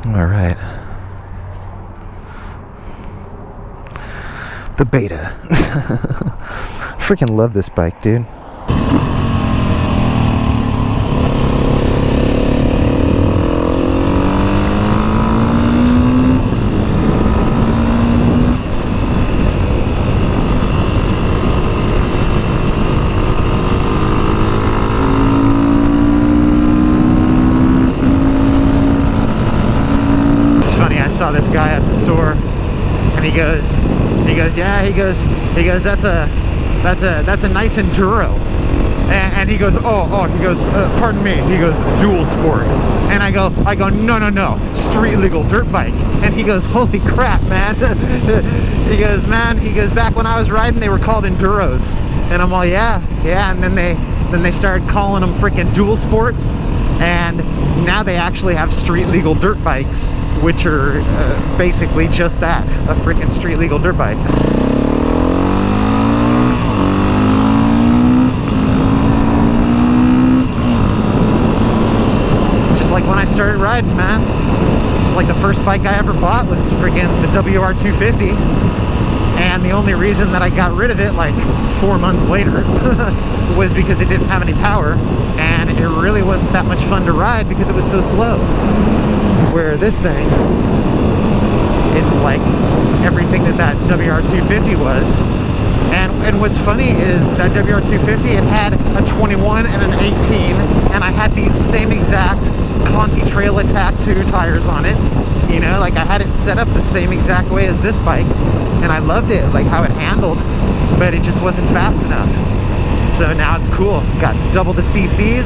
All right. The Beta. Freaking love this bike, dude. Saw this guy at the store, and he goes, yeah, he goes, that's a nice Enduro, and he goes, he goes, pardon me, he goes, dual sport, and I go, no, street legal dirt bike, and he goes, holy crap, man, he goes, back when I was riding, they were called Enduros, and I'm all, yeah, and then they started calling them freaking dual sports, and now they actually have street legal dirt bikes, which are basically just that, a freaking street legal dirt bike. It's just like when I started riding, man. It's like the first bike I ever bought was freaking the WR250, and the only reason that I got rid of it like 4 months later was because it didn't have any power, and it really wasn't that much fun to ride because it was so slow. Where this thing, it's like everything that WR250 was. And what's funny is that WR250, it had a 21 and an 18, and I had these same exact Conti Trail Attack 2 tires on it. You know, like I had it set up the same exact way as this bike, and I loved it, like how it handled, but it just wasn't fast enough. So now it's cool. Got double the CCs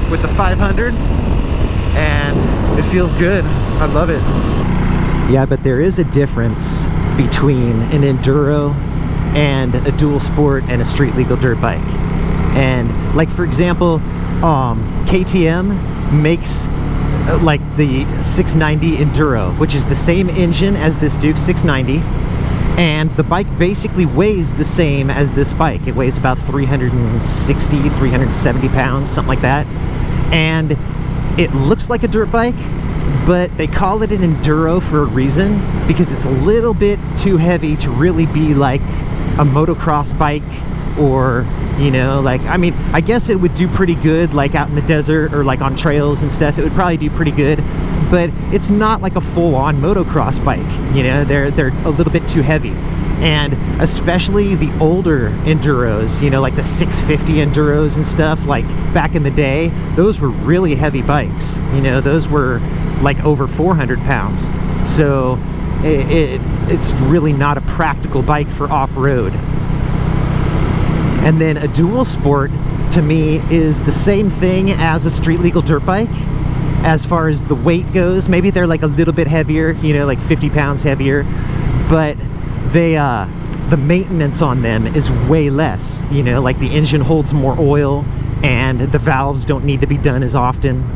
with the 500, and it feels good. I love it. Yeah, but there is a difference between an Enduro and a dual sport and a street legal dirt bike. And like, for example, KTM makes like the 690 Enduro, which is the same engine as this Duke 690, and the bike basically weighs the same as this bike. It weighs about 360, 370 pounds, something like that, and it looks like a dirt bike, but they call it an Enduro for a reason, because it's a little bit too heavy to really be like a motocross bike, or, you know, like, I mean, I guess it would do pretty good like out in the desert or like on trails and stuff. It would probably do pretty good, but it's not like a full-on motocross bike. You know, they're a little bit too heavy. And especially the older Enduros, you know, like the 650 Enduros and stuff, like back in the day, those were really heavy bikes. You know, those were like over 400 pounds. So it's really not a practical bike for off-road. And then a dual sport, to me, is the same thing as a street legal dirt bike as far as the weight goes. Maybe they're like a little bit heavier, you know, like 50 pounds heavier, but they the maintenance on them is way less. You know, like the engine holds more oil and the valves don't need to be done as often.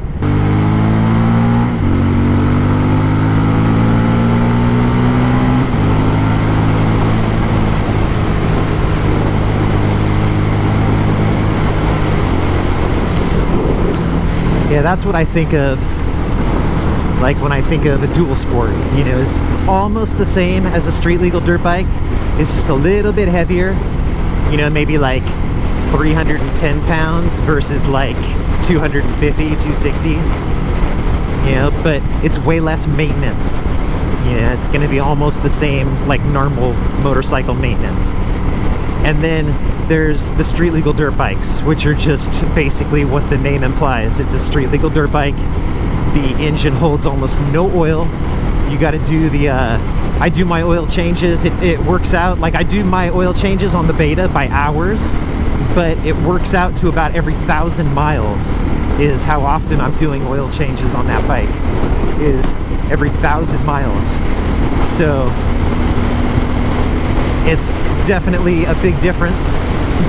Yeah, that's what I think of, like when I think of a dual sport. You know, it's almost the same as a street legal dirt bike. It's just a little bit heavier, you know, maybe like 310 pounds versus like 250, 260, you know, but it's way less maintenance. You know, it's going to be almost the same like normal motorcycle maintenance. And then there's the street legal dirt bikes, which are just basically what the name implies. It's a street legal dirt bike. The engine holds almost no oil. You got to do the I do my oil changes. It works out like I do my oil changes on the Beta by hours, but it works out to about every 1,000 miles is how often I'm doing oil changes on that bike, is every 1,000 miles. So it's definitely a big difference,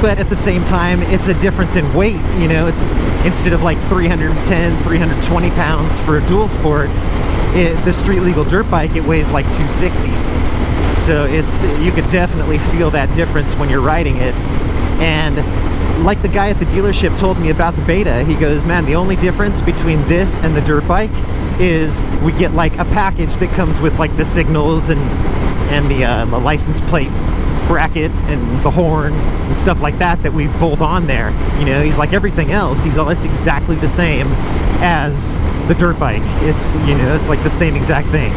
but at the same time, it's a difference in weight. You know, it's instead of like 310, 320 pounds for a dual sport, the street legal dirt bike, it weighs like 260. So it's, you could definitely feel that difference when you're riding it. And like the guy at the dealership told me about the Beta, he goes, man, the only difference between this and the dirt bike is we get like a package that comes with like the signals and the license plate bracket and the horn and stuff like that that we bolt on there. You know, he's like, everything else, it's exactly the same as the dirt bike. It's, you know, it's like the same exact thing.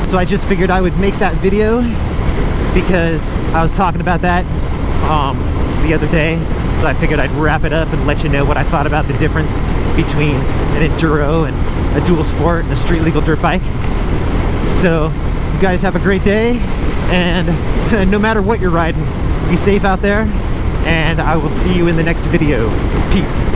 So I just figured I would make that video because I was talking about that the other day. So I figured I'd wrap it up and let you know what I thought about the difference between an enduro and a dual sport and a street legal dirt bike. So you guys have a great day, and no matter what you're riding, be safe out there, and I will see you in the next video. Peace.